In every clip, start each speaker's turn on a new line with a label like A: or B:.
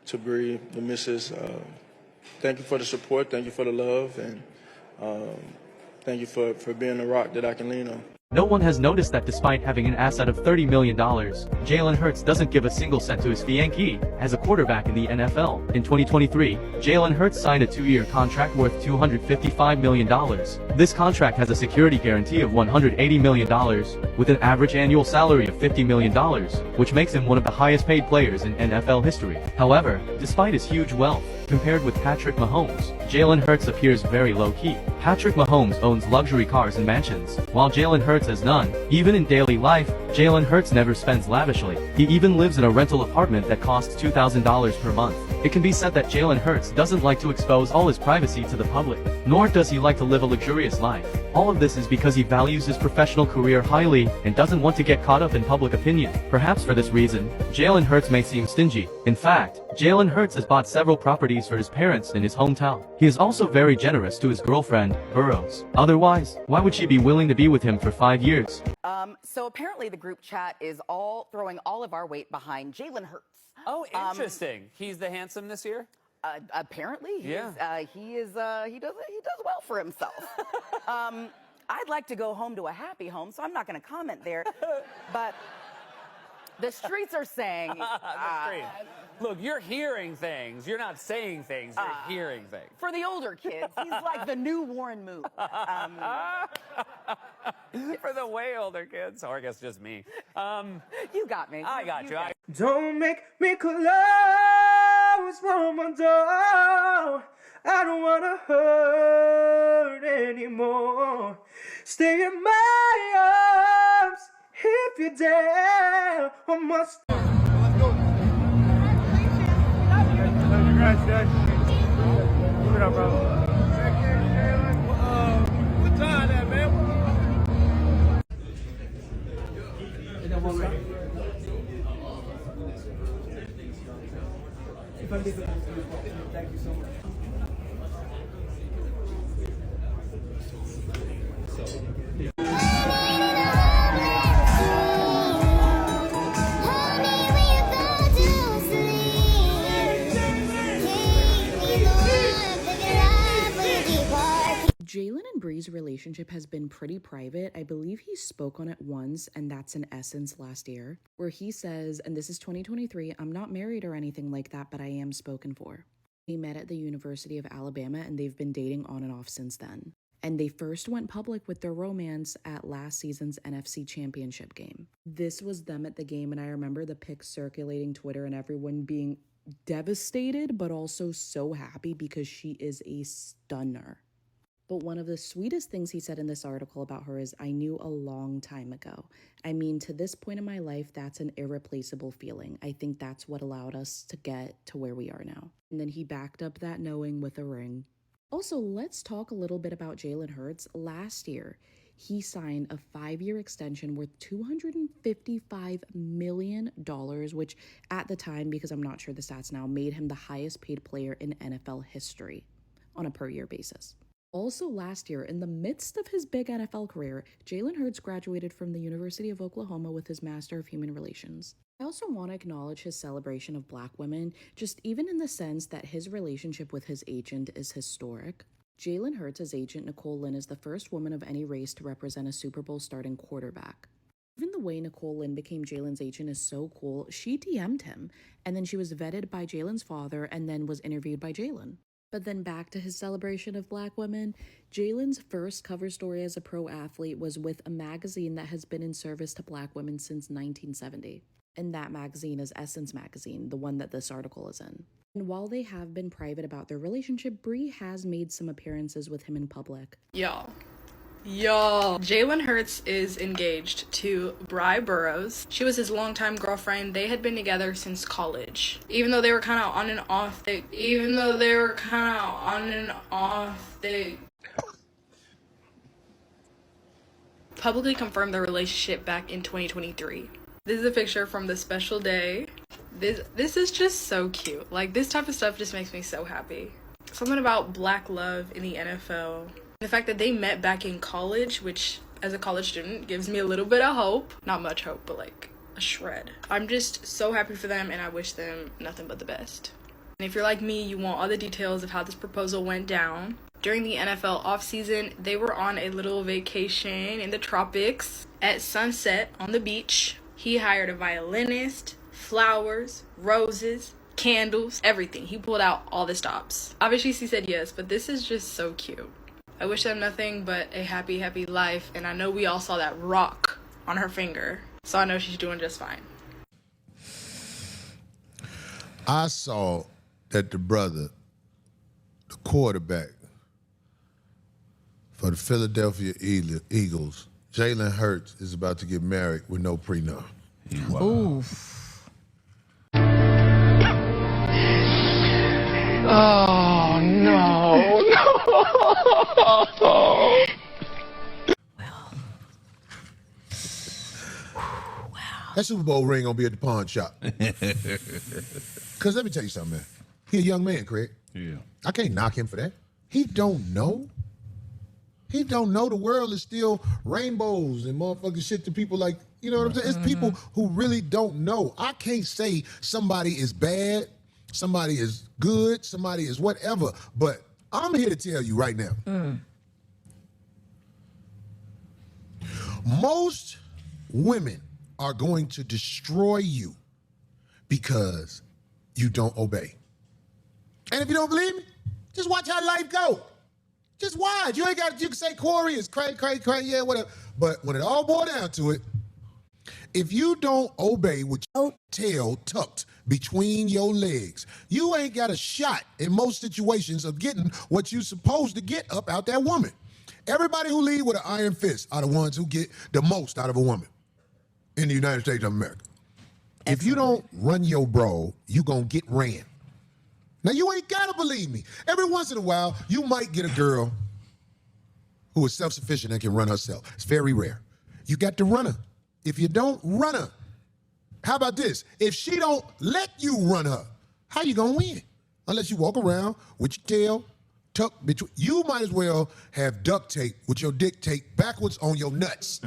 A: to Bree, the missus. Thank you for the support. Thank you for the love. And thank you for being the rock that I can lean on.
B: No one has noticed that despite having an asset of $30 million, Jalen Hurts doesn't give a single cent to his fiancée as a quarterback in the NFL. In 2023, Jalen Hurts signed a 2-year contract worth $255 million. This contract has a security guarantee of $180 million, with an average annual salary of $50 million, which makes him one of the highest paid players in NFL history. However, despite his huge wealth, compared with Patrick Mahomes, Jalen Hurts appears very low-key. Patrick Mahomes owns luxury cars and mansions, while Jalen Hurts has none. Even in daily life, Jalen Hurts never spends lavishly. He even lives in a rental apartment that costs $2,000 per month. It can be said that Jalen Hurts doesn't like to expose all his privacy to the public, nor does he like to live a luxurious life. All of this is because he values his professional career highly and doesn't want to get caught up in public opinion. Perhaps for this reason, Jalen Hurts may seem stingy. In fact, Jalen Hurts has bought several properties for his parents in his hometown. He is also very generous to his girlfriend, Burrows. Otherwise, why would she be willing to be with him for 5 years?
C: So apparently the group chat is all throwing all of our weight behind Jalen Hurts.
D: Oh, interesting. He's the handsome this year?
C: Apparently,
D: Yeah.
C: he does well for himself. I'd like to go home to a happy home, so I'm not going to comment there. But the streets are saying.
D: Look, you're hearing things. You're not saying things. You're hearing things.
C: For the older kids, he's like the new Warren Moon.
D: For the way older kids, or I guess just me.
C: You got me.
D: I got you.
E: Don't make me close one more door. I don't wanna hurt anymore. Stay in my arms if you're down. I must. Congrats, Dad. Give it up, bro. What time that, man? Thank you so much.
F: Jalen and Bree's relationship has been pretty private. I believe he spoke on it once, and that's in Essence last year, where he says, and this is 2023, I'm not married or anything like that, but I am spoken for. They met at the University of Alabama, and they've been dating on and off since then. And they first went public with their romance at last season's NFC Championship game. This was them at the game, and I remember the pics circulating Twitter and everyone being devastated, but also so happy because she is a stunner. But one of the sweetest things he said in this article about her is, I knew a long time ago. I mean, to this point in my life, that's an irreplaceable feeling. I think that's what allowed us to get to where we are now. And then he backed up that knowing with a ring. Also, let's talk a little bit about Jalen Hurts. Last year, he signed a 5-year extension worth $255 million, which at the time, because I'm not sure the stats now, made him the highest paid player in NFL history on a per year basis. Also last year, in the midst of his big NFL career, Jalen Hurts graduated from the University of Oklahoma with his Master of Human Relations. I also want to acknowledge his celebration of Black women, just even in the sense that his relationship with his agent is historic. Jalen Hurts' agent, Nicole Lynn, is the first woman of any race to represent a Super Bowl starting quarterback. Even the way Nicole Lynn became Jalen's agent is so cool. She DM'd him, and then she was vetted by Jalen's father and then was interviewed by Jalen. But then back to his celebration of Black women, Jalen's first cover story as a pro athlete was with a magazine that has been in service to Black women since 1970. And that magazine is Essence magazine, the one that this article is in. And while they have been private about their relationship, Bree has made some appearances with him in public.
G: Y'all, Jalen Hurts is engaged to Bri Burrows. She was his longtime girlfriend. They had been together since college. Even though they were kind of on and off, they publicly confirmed their relationship back in 2023. This is a picture from the special day. This is just so cute. Like, this type of stuff just makes me so happy. Something about Black love in the NFL. The fact that they met back in college, which as a college student gives me a little bit of hope. Not much hope, but like a shred. I'm just so happy for them and I wish them nothing but the best. And if you're like me, you want all the details of how this proposal went down. During the NFL offseason, they were on a little vacation in the tropics at sunset on the beach. He hired a violinist, flowers, roses, candles, everything. He pulled out all the stops. Obviously, she said yes, but this is just so cute. I wish them nothing but a happy, happy life, and I know we all saw that rock on her finger, so I know she's doing just fine.
H: I saw that the brother, the quarterback for the Philadelphia Eagles, Jalen Hurts, is about to get married with no prenup.
I: Wow. Oof.
J: Oh, no, no.
H: That Super Bowl ring gonna be at the pawn shop. Because let me tell you something, man. He a young man, Craig.
I: Yeah.
H: I can't knock him for that. He don't know. He don't know the world is still rainbows and motherfucking shit to people like, you know what I'm saying? It's people who really don't know. I can't say somebody is bad, somebody is good, somebody is whatever, but I'm here to tell you right now. Most women are going to destroy you because you don't obey. And if you don't believe me, just watch how life go. Just watch. You ain't got, you can say Corey is cray, yeah, whatever. But when it all boils down to it, if you don't obey with your tail tucked between your legs, you ain't got a shot in most situations of getting what you're supposed to get up out that woman. Everybody who lead with an iron fist are the ones who get the most out of a woman in the United States of America. If you don't run your bro, you gonna get ran. Now, you ain't gotta believe me. Every once in a while, you might get a girl who is self-sufficient and can run herself. It's very rare. You got to run her. If you don't run her, how about this? If she don't let you run her, how you gonna win? Unless you walk around with your tail tucked between. You might as well have duct tape with your dick taped backwards on your nuts.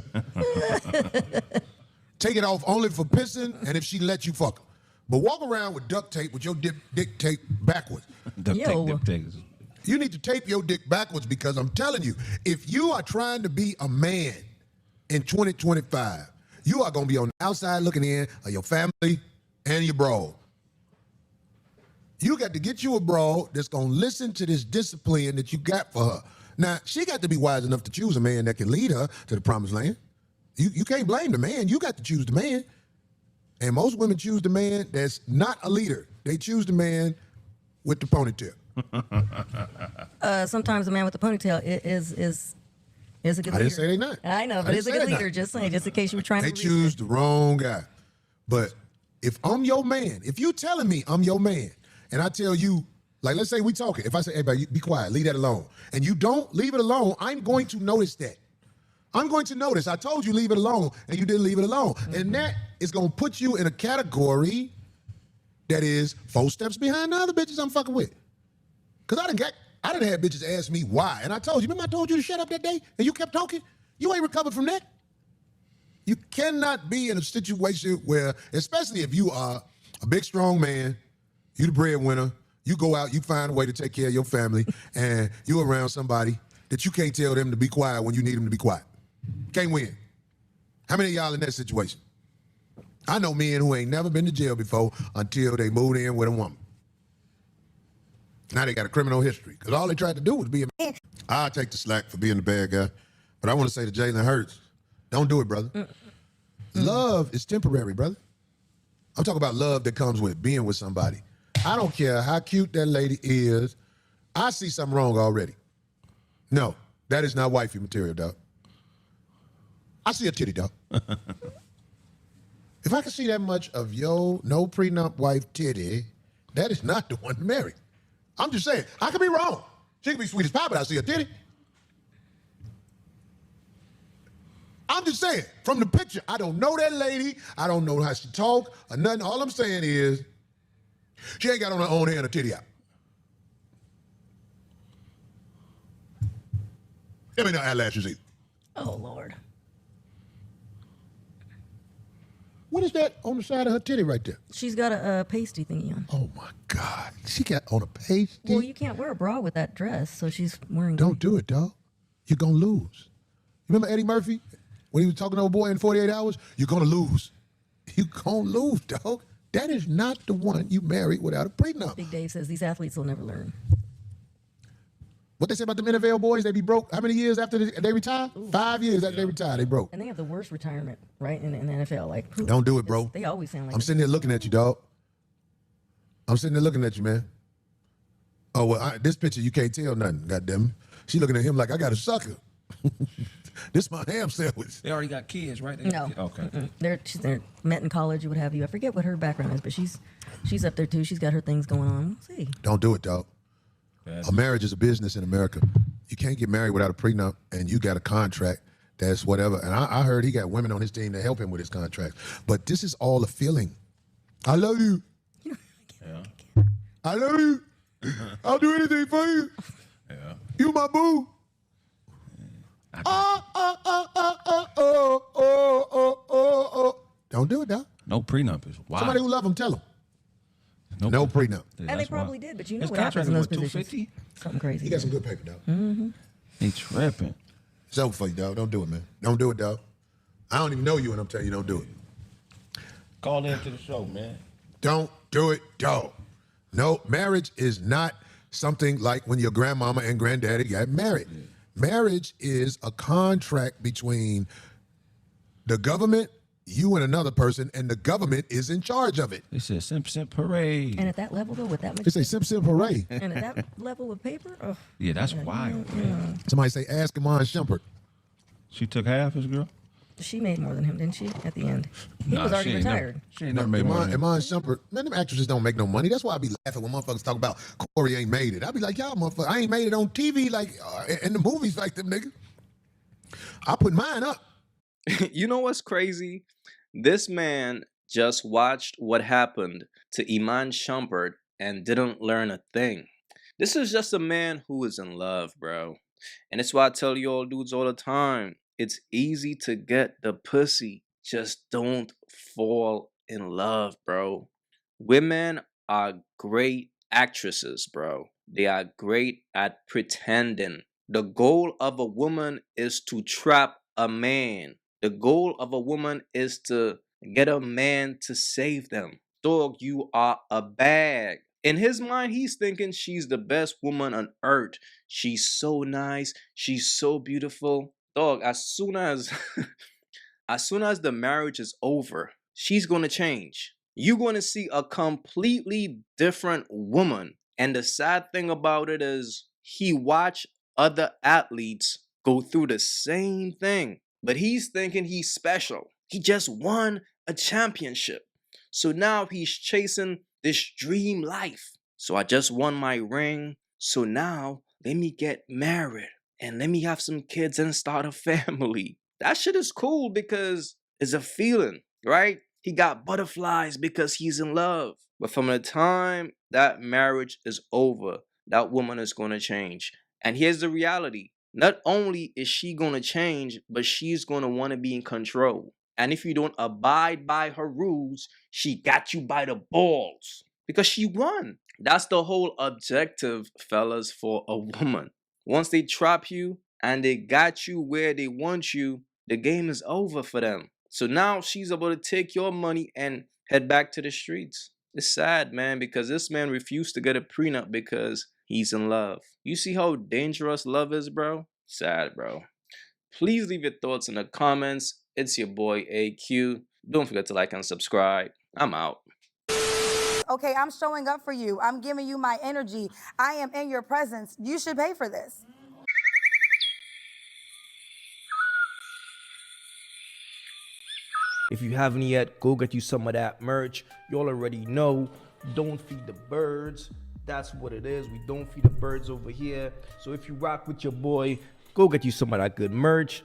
H: Take it off only for pissing and if she lets you fuck her. But walk around with duct tape with your dick taped backwards.
I: Duct tape.
H: You need to tape your dick backwards because I'm telling you, if you are trying to be a man in 2025, you are going to be on the outside looking in of your family and your bro. You got to get you a bro that's going to listen to this discipline that you got for her. Now, she got to be wise enough to choose a man that can lead her to the promised land. You can't blame the man. You got to choose the man. And most women choose the man that's not a leader. They choose the man with the ponytail.
K: Sometimes the man with the ponytail is a good leader.
H: I didn't say they not.
K: I know, but it's a good leader. Just saying, just in case you were trying to.
H: They choose the wrong guy. But if I'm your man, if you telling me I'm your man, and I tell you, like, let's say we talking. If I say, hey, baby, be quiet, leave that alone, and you don't leave it alone, I'm going to notice that. I'm going to notice. I told you leave it alone, and you didn't leave it alone. And that is going to put you in a category that is 4 steps behind the other bitches I'm fucking with. Because I done had bitches ask me why. And I told you, remember I told you to shut up that day, and you kept talking? You ain't recovered from that. You cannot be in a situation where, especially if you are a big, strong man, you the breadwinner, you go out, you find a way to take care of your family, and you around somebody that you can't tell them to be quiet when you need them to be quiet. Can't win. How many of y'all in that situation? I know men who ain't never been to jail before until they moved in with a woman. Now they got a criminal history because all they tried to do was be a man. I'll take the slack for being the bad guy, but I want to say to Jalen Hurts, don't do it, brother. Love is temporary, brother. I'm talking about love that comes with being with somebody. I don't care how cute that lady is. I see something wrong already. No, that is not wifey material, dog. I see a titty, dog. If I can see that much of yo no prenup wife titty, that is not the one to marry. I'm just saying, I could be wrong. She could be sweet as pie, but I see a titty. I'm just saying, from the picture, I don't know that lady. I don't know how she talk or nothing. All I'm saying is, she ain't got on her own hair and a titty out. There ain't no eyelashes either.
K: Oh, Lord.
H: What is that on the side of her titty right there?
K: She's got a pasty thingy on.
H: Oh, my God. She got on a page.
K: Well, you can't wear a bra with that dress, so she's wearing.
H: Don't do it, dog. You're gonna lose. You remember Eddie Murphy when he was talking to old boy in 48 hours? You're gonna lose. You gonna lose, dog. That is not the one you married without a prenup.
K: Big Dave says these athletes will never learn.
H: What they say about the NFL boys? They be broke. How many years after they retire? Ooh. 5 years after they retire, they broke.
K: And they have the worst retirement, right, in the NFL. Like,
H: don't do it, bro.
K: They always sound like.
H: I'm sitting there looking at you, dog. I'm sitting there looking at you, man. Oh well, this picture you can't tell nothing. Goddamn, she looking at him like I got a sucker. This my ham sandwich.
I: They already got kids, right?
K: No.
I: Okay.
K: They're met in college or what have you. I forget what her background is, but she's up there too. She's got her things going on. We'll see.
H: Don't do it, dog. A marriage is a business in America. You can't get married without a prenup, and you got a contract that's whatever. And I heard he got women on his team to help him with his contract. But this is all a feeling. I love you. I love you. I'll do anything for you.
I: Yeah.
H: You my boo. Don't do it, dog.
I: No prenup is wild.
H: Somebody who love him, tell him. No prenup.
K: And they probably did, but you know what happens in those positions.
I: 250?
K: Something crazy.
H: He got some good paper, dog.
K: Mm-hmm.
I: He tripping.
H: It's over for you, dog. Don't do it, man. Don't do it, dog. I don't even know you, and I'm telling you, don't do it.
I: Call in to the show, man.
H: Don't do it, dog. No, marriage is not something like when your grandmama and granddaddy got married. Yeah. Marriage is a contract between the government, you and another person, and the government is in charge of it.
I: They said Simpson Parade.
K: And at that level, though, with that much.
H: They say Simpson Parade.
K: And at that level of paper? Oh.
I: Yeah, that's wild, man.
H: Somebody say, ask Iman Shumpert.
I: She took half his girl?
K: She made more than him, didn't she, at the end? He was already retired.
I: She ain't never made more than him.
H: Iman Shumpert, man, them actresses don't make no money. That's why I be laughing when motherfuckers talk about Corey ain't made it. I be like, y'all motherfucker, I ain't made it on TV like in the movies like them niggas. I put mine up.
L: You know what's crazy? This man just watched what happened to Iman Shumpert and didn't learn a thing. This is just a man who is in love, bro. And it's why I tell you all dudes all the time. It's easy to get the pussy. Just don't fall in love, bro. Women are great actresses, bro. They are great at pretending. The goal of a woman is to trap a man. The goal of a woman is to get a man to save them. Dog, you are a bag. In his mind, he's thinking she's the best woman on earth. She's so nice. She's so beautiful. Dog, as soon as the marriage is over, she's going to change. You're going to see a completely different woman. And the sad thing about it is he watched other athletes go through the same thing. But he's thinking he's special. He just won a championship. So now he's chasing this dream life. So I just won my ring. So now let me get married. And let me have some kids and start a family. That shit is cool because it's a feeling, right? He got butterflies because he's in love. But from the time that marriage is over, that woman is going to change. And here's the reality. Not only is she going to change, but she's going to want to be in control. And if you don't abide by her rules, she got you by the balls because she won. That's the whole objective, fellas, for a woman. Once they trap you and they got you where they want you, the game is over for them. So now she's able to take your money and head back to the streets. It's sad, man, because this man refused to get a prenup because he's in love. You see how dangerous love is, bro? Sad, bro. Please leave your thoughts in the comments. It's your boy AyeQ. Don't forget to like and subscribe. I'm out.
M: Okay, I'm showing up for you. I'm giving you my energy. I am in your presence. You should pay for this.
N: If you haven't yet, go get you some of that merch. Y'all already know, don't feed the birds. That's what it is. We don't feed the birds over here. So if you rock with your boy, go get you some of that good merch.